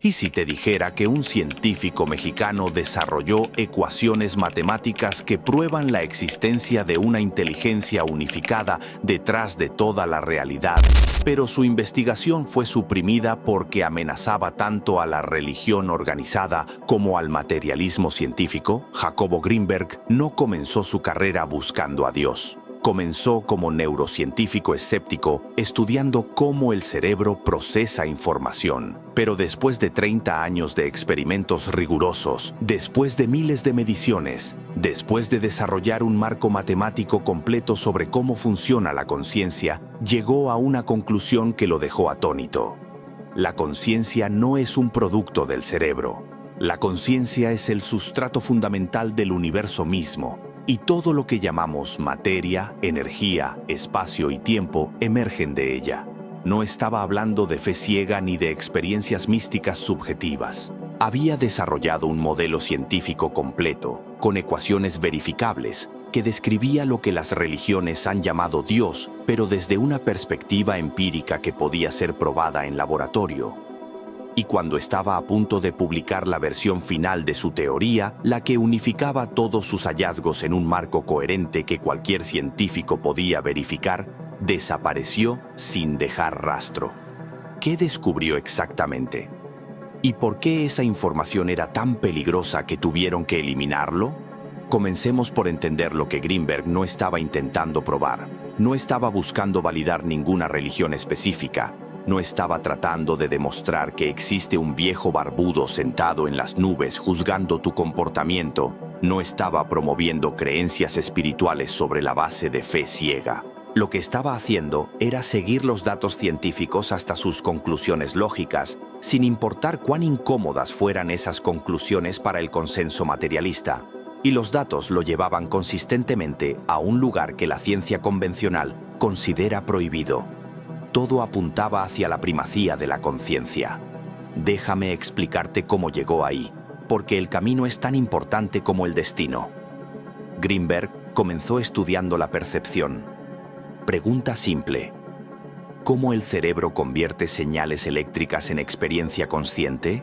¿Y si te dijera que un científico mexicano desarrolló ecuaciones matemáticas que prueban la existencia de una inteligencia unificada detrás de toda la realidad, pero su investigación fue suprimida porque amenazaba tanto a la religión organizada como al materialismo científico? Jacobo Greenberg no comenzó su carrera buscando a Dios. Comenzó como neurocientífico escéptico, estudiando cómo el cerebro procesa información. Pero después de 30 años de experimentos rigurosos, después de miles de mediciones, después de desarrollar un marco matemático completo sobre cómo funciona la conciencia, llegó a una conclusión que lo dejó atónito. La conciencia no es un producto del cerebro. La conciencia es el sustrato fundamental del universo mismo. Y todo lo que llamamos materia, energía, espacio y tiempo emergen de ella. No estaba hablando de fe ciega ni de experiencias místicas subjetivas. Había desarrollado un modelo científico completo, con ecuaciones verificables, que describía lo que las religiones han llamado Dios, pero desde una perspectiva empírica que podía ser probada en laboratorio. Y cuando estaba a punto de publicar la versión final de su teoría, la que unificaba todos sus hallazgos en un marco coherente que cualquier científico podía verificar, desapareció sin dejar rastro. ¿Qué descubrió exactamente? ¿Y por qué esa información era tan peligrosa que tuvieron que eliminarlo? Comencemos por entender lo que Greenberg no estaba intentando probar. No estaba buscando validar ninguna religión específica. No estaba tratando de demostrar que existe un viejo barbudo sentado en las nubes juzgando tu comportamiento. No estaba promoviendo creencias espirituales sobre la base de fe ciega. Lo que estaba haciendo era seguir los datos científicos hasta sus conclusiones lógicas, sin importar cuán incómodas fueran esas conclusiones para el consenso materialista. Y los datos lo llevaban consistentemente a un lugar que la ciencia convencional considera prohibido. Todo apuntaba hacia la primacía de la conciencia. Déjame explicarte cómo llegó ahí, porque el camino es tan importante como el destino. Greenberg comenzó estudiando la percepción. Pregunta simple: ¿cómo el cerebro convierte señales eléctricas en experiencia consciente?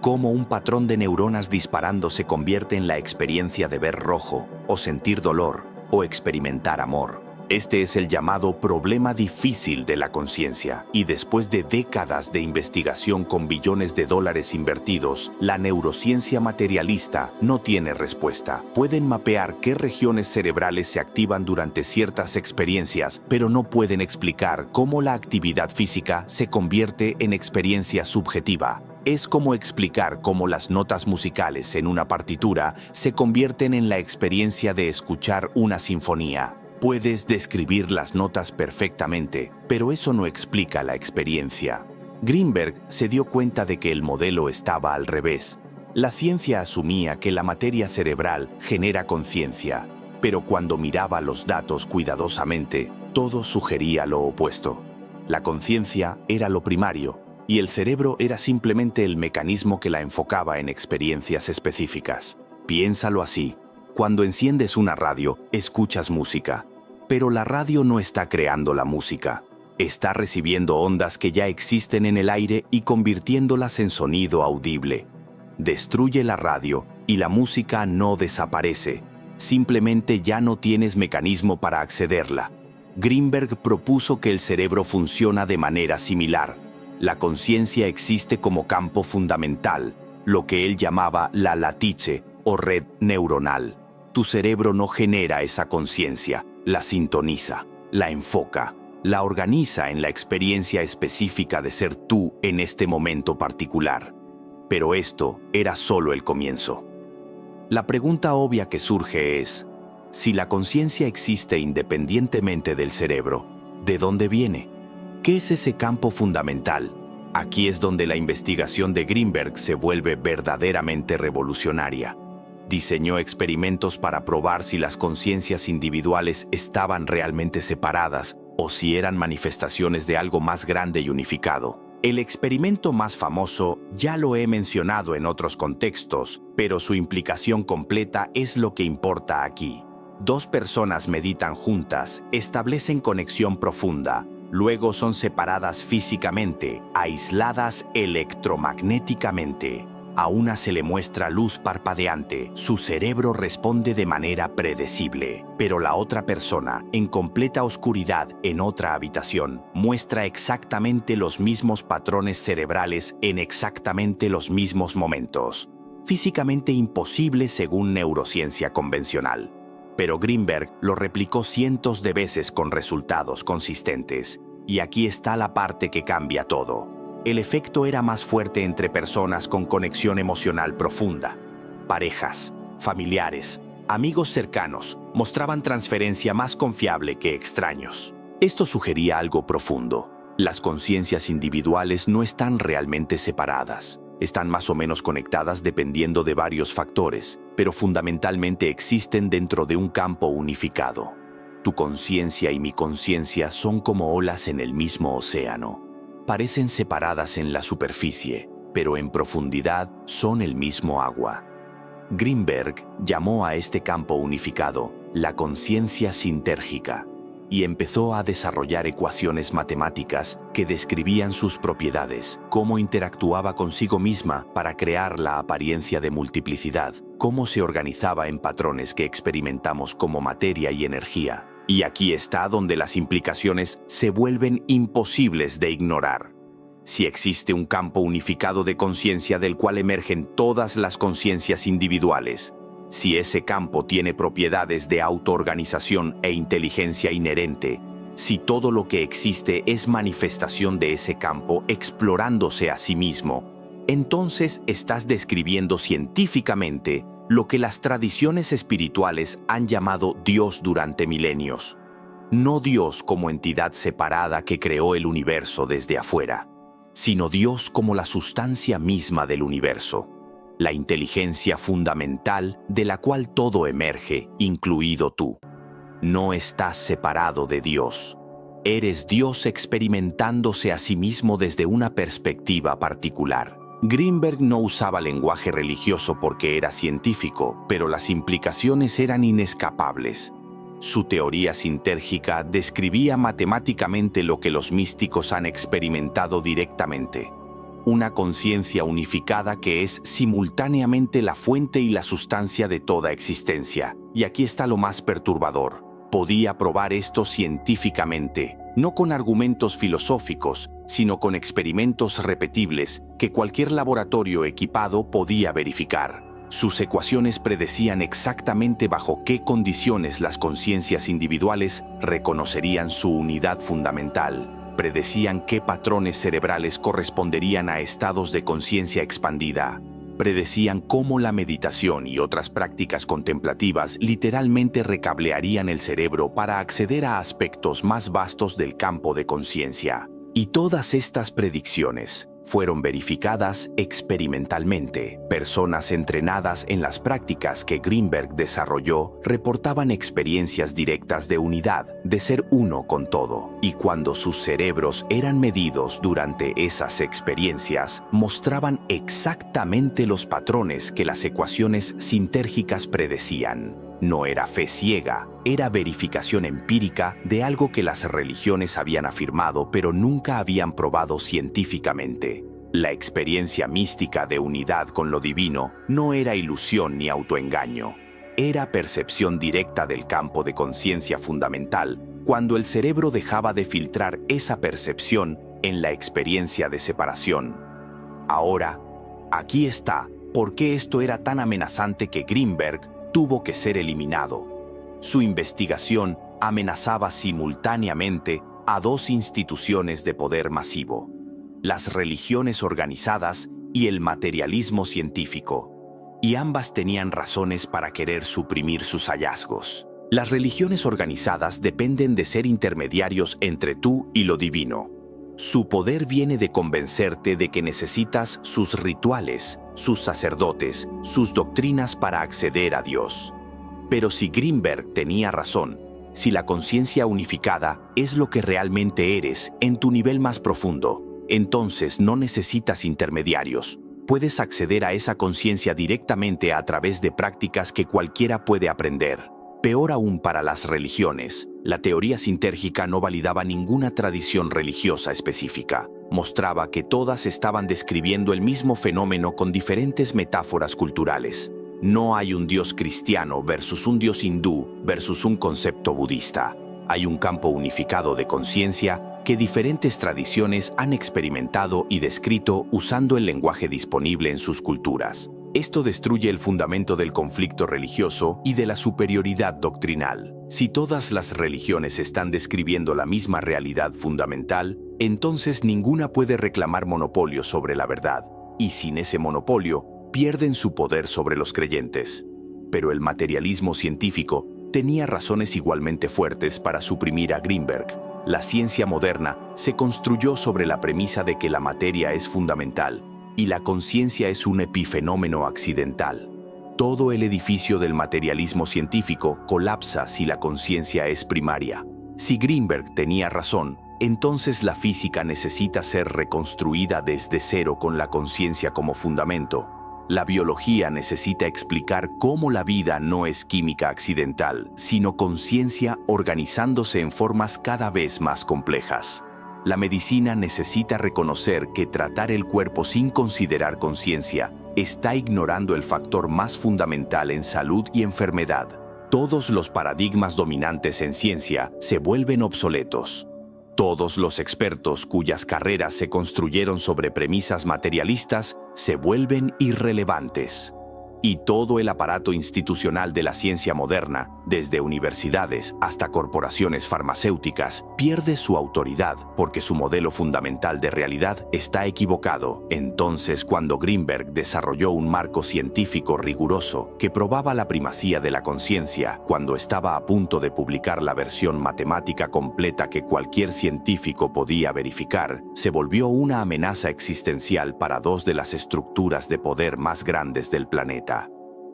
¿Cómo un patrón de neuronas disparando se convierte en la experiencia de ver rojo, o sentir dolor, o experimentar amor? Este es el llamado problema difícil de la conciencia, y después de décadas de investigación con billones de dólares invertidos, la neurociencia materialista no tiene respuesta. Pueden mapear qué regiones cerebrales se activan durante ciertas experiencias, pero no pueden explicar cómo la actividad física se convierte en experiencia subjetiva. Es como explicar cómo las notas musicales en una partitura se convierten en la experiencia de escuchar una sinfonía. Puedes describir las notas perfectamente, pero eso no explica la experiencia. Greenberg se dio cuenta de que el modelo estaba al revés. La ciencia asumía que la materia cerebral genera conciencia, pero cuando miraba los datos cuidadosamente, todo sugería lo opuesto. La conciencia era lo primario, y el cerebro era simplemente el mecanismo que la enfocaba en experiencias específicas. Piénsalo así. Cuando enciendes una radio, escuchas música. Pero la radio no está creando la música. Está recibiendo ondas que ya existen en el aire y convirtiéndolas en sonido audible. Destruye la radio y la música no desaparece. Simplemente ya no tienes mecanismo para accederla. Greenberg propuso que el cerebro funciona de manera similar. La conciencia existe como campo fundamental, lo que él llamaba la latice o red neuronal. Tu cerebro no genera esa conciencia, la sintoniza, la enfoca, la organiza en la experiencia específica de ser tú en este momento particular. Pero esto era solo el comienzo. La pregunta obvia que surge es: si la conciencia existe independientemente del cerebro, ¿de dónde viene? ¿Qué es ese campo fundamental? Aquí es donde la investigación de Greenberg se vuelve verdaderamente revolucionaria. Diseñó experimentos para probar si las conciencias individuales estaban realmente separadas o si eran manifestaciones de algo más grande y unificado. El experimento más famoso ya lo he mencionado en otros contextos, pero su implicación completa es lo que importa aquí. Dos personas meditan juntas, establecen conexión profunda, Luego son separadas físicamente, aisladas electromagnéticamente. A una se le muestra luz parpadeante, su cerebro responde de manera predecible, pero la otra persona, en completa oscuridad, en otra habitación, muestra exactamente los mismos patrones cerebrales en exactamente los mismos momentos. Físicamente imposible según neurociencia convencional. Pero Greenberg lo replicó cientos de veces con resultados consistentes. Y aquí está la parte que cambia todo. El efecto era más fuerte entre personas con conexión emocional profunda. Parejas, familiares, amigos cercanos mostraban transferencia más confiable que extraños. Esto sugería algo profundo. Las conciencias individuales no están realmente separadas. Están más o menos conectadas dependiendo de varios factores, pero fundamentalmente existen dentro de un campo unificado. Tu conciencia y mi conciencia son como olas en el mismo océano. Parecen separadas en la superficie, pero en profundidad son el mismo agua. Greenberg llamó a este campo unificado la conciencia sintérgica y empezó a desarrollar ecuaciones matemáticas que describían sus propiedades, cómo interactuaba consigo misma para crear la apariencia de multiplicidad, cómo se organizaba en patrones que experimentamos como materia y energía. Y aquí está donde las implicaciones se vuelven imposibles de ignorar. Si existe un campo unificado de conciencia del cual emergen todas las conciencias individuales, si ese campo tiene propiedades de autoorganización e inteligencia inherente, si todo lo que existe es manifestación de ese campo explorándose a sí mismo, entonces estás describiendo científicamente lo que las tradiciones espirituales han llamado Dios durante milenios. No Dios como entidad separada que creó el universo desde afuera, sino Dios como la sustancia misma del universo, la inteligencia fundamental de la cual todo emerge, incluido tú. No estás separado de Dios. Eres Dios experimentándose a sí mismo desde una perspectiva particular. Greenberg no usaba lenguaje religioso porque era científico, pero las implicaciones eran inescapables. Su teoría sintérgica describía matemáticamente lo que los místicos han experimentado directamente. Una conciencia unificada que es simultáneamente la fuente y la sustancia de toda existencia. Y aquí está lo más perturbador. Podía probar esto científicamente, no con argumentos filosóficos, sino con experimentos repetibles que cualquier laboratorio equipado podía verificar. Sus ecuaciones predecían exactamente bajo qué condiciones las conciencias individuales reconocerían su unidad fundamental. Predecían qué patrones cerebrales corresponderían a estados de conciencia expandida. Predecían cómo la meditación y otras prácticas contemplativas literalmente recablearían el cerebro para acceder a aspectos más vastos del campo de conciencia. Y todas estas predicciones fueron verificadas experimentalmente. Personas entrenadas en las prácticas que Greenberg desarrolló reportaban experiencias directas de unidad, de ser uno con todo. Y cuando sus cerebros eran medidos durante esas experiencias, mostraban exactamente los patrones que las ecuaciones sintérgicas predecían. No era fe ciega, era verificación empírica de algo que las religiones habían afirmado pero nunca habían probado científicamente. La experiencia mística de unidad con lo divino no era ilusión ni autoengaño. Era percepción directa del campo de conciencia fundamental cuando el cerebro dejaba de filtrar esa percepción en la experiencia de separación. Ahora, aquí está por qué esto era tan amenazante que Greenberg tuvo que ser eliminado. Su investigación amenazaba simultáneamente a dos instituciones de poder masivo: las religiones organizadas y el materialismo científico, y ambas tenían razones para querer suprimir sus hallazgos. Las religiones organizadas dependen de ser intermediarios entre tú y lo divino. Su poder viene de convencerte de que necesitas sus rituales, sus sacerdotes, sus doctrinas para acceder a Dios. Pero si Greenberg tenía razón, si la conciencia unificada es lo que realmente eres en tu nivel más profundo, entonces no necesitas intermediarios. Puedes acceder a esa conciencia directamente a través de prácticas que cualquiera puede aprender. Peor aún para las religiones, La teoría sintérgica no validaba ninguna tradición religiosa específica. Mostraba que todas estaban describiendo el mismo fenómeno con diferentes metáforas culturales. No hay un dios cristiano versus un dios hindú versus un concepto budista. Hay un campo unificado de conciencia que diferentes tradiciones han experimentado y descrito usando el lenguaje disponible en sus culturas. Esto destruye el fundamento del conflicto religioso y de la superioridad doctrinal. Si todas las religiones están describiendo la misma realidad fundamental, entonces ninguna puede reclamar monopolio sobre la verdad, y sin ese monopolio, pierden su poder sobre los creyentes. Pero el materialismo científico tenía razones igualmente fuertes para suprimir a Greenberg. La ciencia moderna se construyó sobre la premisa de que la materia es fundamental y la conciencia es un epifenómeno accidental. Todo el edificio del materialismo científico colapsa si la conciencia es primaria. Si Greenberg tenía razón, entonces la física necesita ser reconstruida desde cero con la conciencia como fundamento. La biología necesita explicar cómo la vida no es química accidental, sino conciencia organizándose en formas cada vez más complejas. La medicina necesita reconocer que tratar el cuerpo sin considerar conciencia está ignorando el factor más fundamental en salud y enfermedad. Todos los paradigmas dominantes en ciencia se vuelven obsoletos. Todos los expertos cuyas carreras se construyeron sobre premisas materialistas se vuelven irrelevantes. Y todo el aparato institucional de la ciencia moderna, desde universidades hasta corporaciones farmacéuticas, pierde su autoridad porque su modelo fundamental de realidad está equivocado. Entonces, cuando Greenberg desarrolló un marco científico riguroso que probaba la primacía de la conciencia, cuando estaba a punto de publicar la versión matemática completa que cualquier científico podía verificar, se volvió una amenaza existencial para dos de las estructuras de poder más grandes del planeta.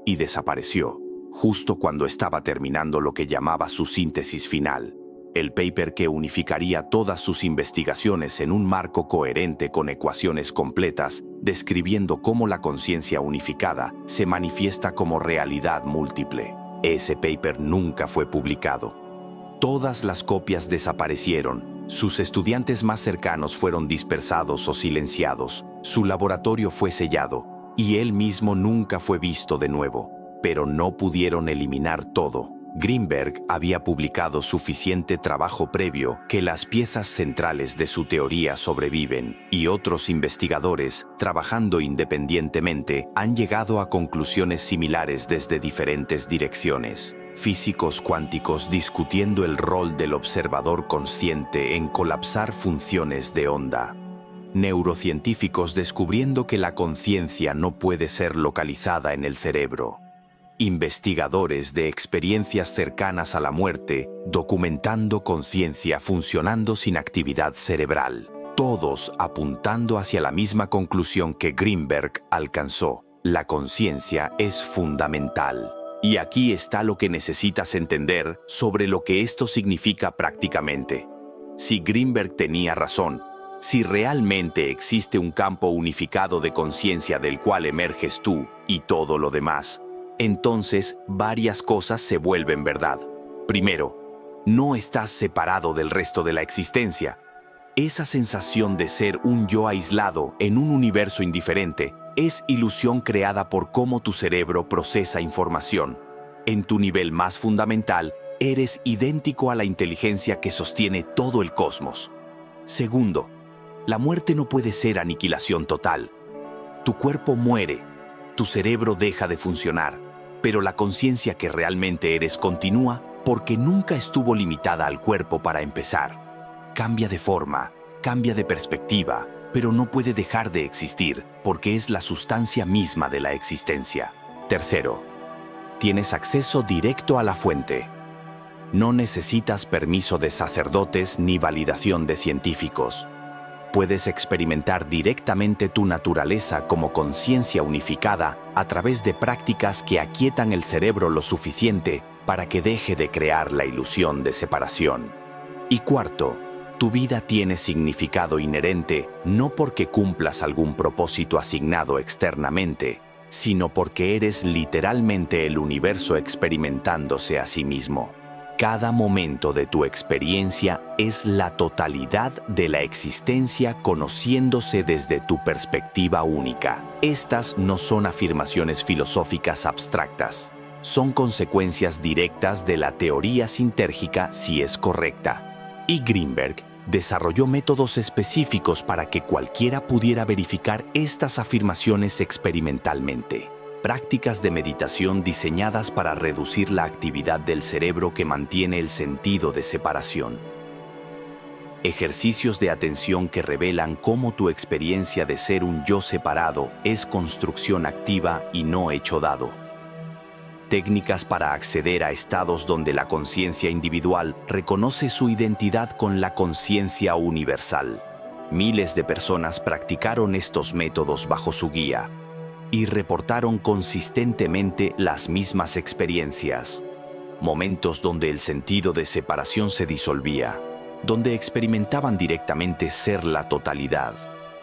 Y desapareció, justo cuando estaba terminando lo que llamaba su síntesis final, el paper que unificaría todas sus investigaciones en un marco coherente con ecuaciones completas, describiendo cómo la conciencia unificada se manifiesta como realidad múltiple. Ese paper nunca fue publicado. Todas las copias desaparecieron, sus estudiantes más cercanos fueron dispersados o silenciados, su laboratorio fue sellado, y él mismo nunca fue visto de nuevo, pero no pudieron eliminar todo. Greenberg había publicado suficiente trabajo previo que las piezas centrales de su teoría sobreviven, y otros investigadores, trabajando independientemente, han llegado a conclusiones similares desde diferentes direcciones. Físicos cuánticos discutiendo el rol del observador consciente en colapsar funciones de onda. Neurocientíficos descubriendo que la conciencia no puede ser localizada en el cerebro. Investigadores de experiencias cercanas a la muerte documentando conciencia funcionando sin actividad cerebral. Todos apuntando hacia la misma conclusión que Greenberg alcanzó. La conciencia es fundamental. Y aquí está lo que necesitas entender sobre lo que esto significa prácticamente. Si Greenberg tenía razón, si realmente existe un campo unificado de conciencia del cual emerges tú y todo lo demás, entonces varias cosas se vuelven verdad. Primero, no estás separado del resto de la existencia. Esa sensación de ser un yo aislado en un universo indiferente es ilusión creada por cómo tu cerebro procesa información. En tu nivel más fundamental, eres idéntico a la inteligencia que sostiene todo el cosmos. Segundo, la muerte no puede ser aniquilación total. Tu cuerpo muere, tu cerebro deja de funcionar, pero la conciencia que realmente eres continúa porque nunca estuvo limitada al cuerpo para empezar. Cambia de forma, cambia de perspectiva, pero no puede dejar de existir porque es la sustancia misma de la existencia. Tercero, tienes acceso directo a la fuente. No necesitas permiso de sacerdotes ni validación de científicos. Puedes experimentar directamente tu naturaleza como conciencia unificada a través de prácticas que aquietan el cerebro lo suficiente para que deje de crear la ilusión de separación. Y cuarto, tu vida tiene significado inherente no porque cumplas algún propósito asignado externamente, sino porque eres literalmente el universo experimentándose a sí mismo. Cada momento de tu experiencia es la totalidad de la existencia conociéndose desde tu perspectiva única. Estas no son afirmaciones filosóficas abstractas. Son consecuencias directas de la teoría sintérgica si es correcta. Y Greenberg desarrolló métodos específicos para que cualquiera pudiera verificar estas afirmaciones experimentalmente. Prácticas de meditación diseñadas para reducir la actividad del cerebro que mantiene el sentido de separación. Ejercicios de atención que revelan cómo tu experiencia de ser un yo separado es construcción activa y no hecho dado. Técnicas para acceder a estados donde la conciencia individual reconoce su identidad con la conciencia universal. Miles de personas practicaron estos métodos bajo su guía y reportaron consistentemente las mismas experiencias. Momentos donde el sentido de separación se disolvía, donde experimentaban directamente ser la totalidad,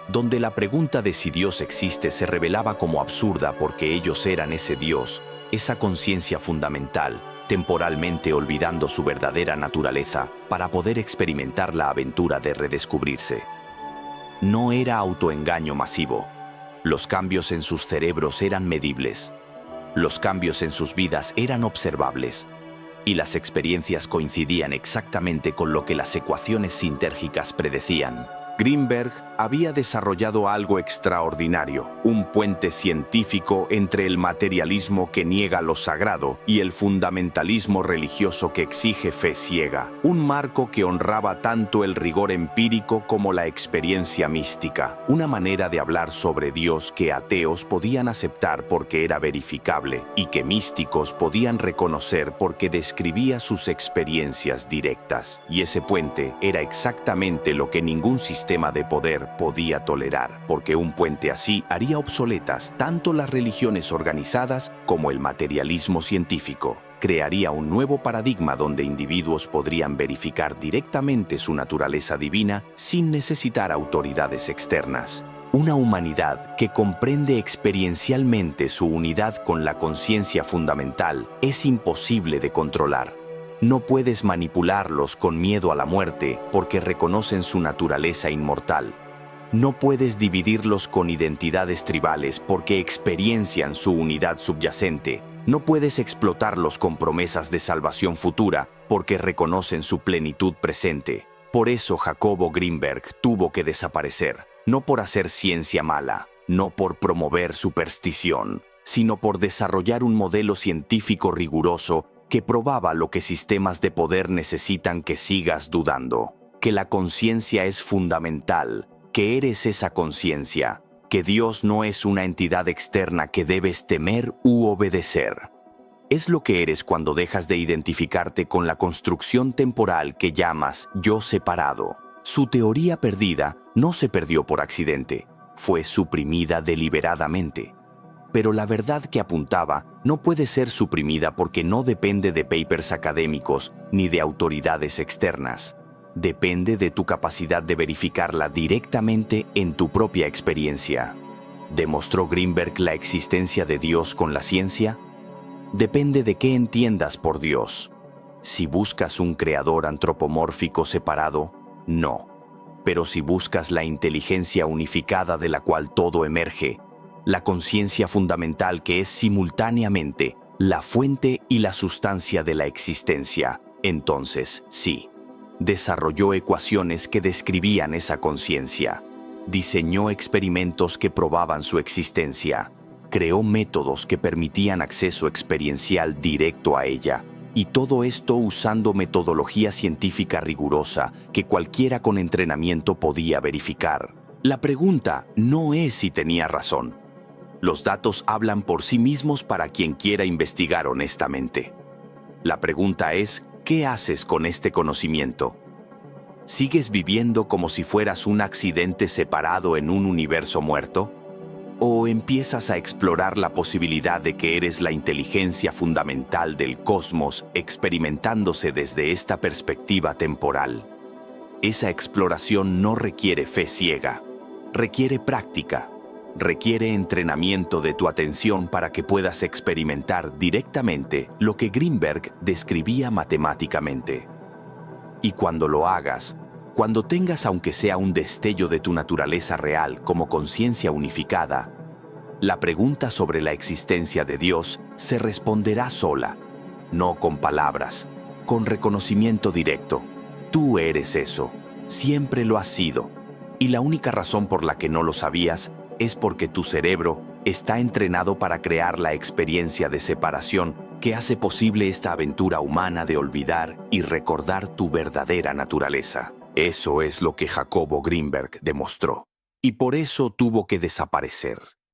donde la pregunta de si Dios existe se revelaba como absurda porque ellos eran ese Dios, esa conciencia fundamental, temporalmente olvidando su verdadera naturaleza para poder experimentar la aventura de redescubrirse. No era autoengaño masivo. Los cambios en sus cerebros eran medibles. Los cambios en sus vidas eran observables. Y las experiencias coincidían exactamente con lo que las ecuaciones sintérgicas predecían. Greenberg había desarrollado algo extraordinario, un puente científico entre el materialismo que niega lo sagrado y el fundamentalismo religioso que exige fe ciega, un marco que honraba tanto el rigor empírico como la experiencia mística, una manera de hablar sobre Dios que ateos podían aceptar porque era verificable y que místicos podían reconocer porque describía sus experiencias directas. Y ese puente era exactamente lo que ningún sistema de poder podía tolerar, porque un puente así haría obsoletas tanto las religiones organizadas como el materialismo científico. Crearía un nuevo paradigma donde individuos podrían verificar directamente su naturaleza divina sin necesitar autoridades externas. Una humanidad que comprende experiencialmente su unidad con la conciencia fundamental es imposible de controlar. No puedes manipularlos con miedo a la muerte porque reconocen su naturaleza inmortal. No puedes dividirlos con identidades tribales porque experiencian su unidad subyacente. No puedes explotarlos con promesas de salvación futura porque reconocen su plenitud presente. Por eso Jacobo Greenberg tuvo que desaparecer, no por hacer ciencia mala, no por promover superstición, sino por desarrollar un modelo científico riguroso que probaba lo que sistemas de poder necesitan que sigas dudando, que la conciencia es fundamental, que eres esa conciencia, que Dios no es una entidad externa que debes temer u obedecer. Es lo que eres cuando dejas de identificarte con la construcción temporal que llamas yo separado. Su teoría perdida no se perdió por accidente, fue suprimida deliberadamente. Pero la verdad que apuntaba no puede ser suprimida porque no depende de papers académicos ni de autoridades externas. Depende de tu capacidad de verificarla directamente en tu propia experiencia. ¿Demostró Greenberg la existencia de Dios con la ciencia? Depende de qué entiendas por Dios. Si buscas un creador antropomórfico separado, no. Pero si buscas la inteligencia unificada de la cual todo emerge, la conciencia fundamental que es simultáneamente la fuente y la sustancia de la existencia, entonces sí, desarrolló ecuaciones que describían esa conciencia, diseñó experimentos que probaban su existencia, creó métodos que permitían acceso experiencial directo a ella, y todo esto usando metodología científica rigurosa que cualquiera con entrenamiento podía verificar. La pregunta no es si tenía razón. Los datos hablan por sí mismos para quien quiera investigar honestamente. La pregunta es, ¿qué haces con este conocimiento? ¿Sigues viviendo como si fueras un accidente separado en un universo muerto? ¿O empiezas a explorar la posibilidad de que eres la inteligencia fundamental del cosmos experimentándose desde esta perspectiva temporal? Esa exploración no requiere fe ciega, requiere práctica. requiere entrenamiento de tu atención para que puedas experimentar directamente lo que Greenberg describía matemáticamente. Y cuando lo hagas, cuando tengas aunque sea un destello de tu naturaleza real como conciencia unificada, la pregunta sobre la existencia de Dios se responderá sola, no con palabras, con reconocimiento directo. Tú eres eso, siempre lo has sido, y la única razón por la que no lo sabías es porque tu cerebro está entrenado para crear la experiencia de separación que hace posible esta aventura humana de olvidar y recordar tu verdadera naturaleza. Eso es lo que Jacobo Greenberg demostró, y por eso tuvo que desaparecer.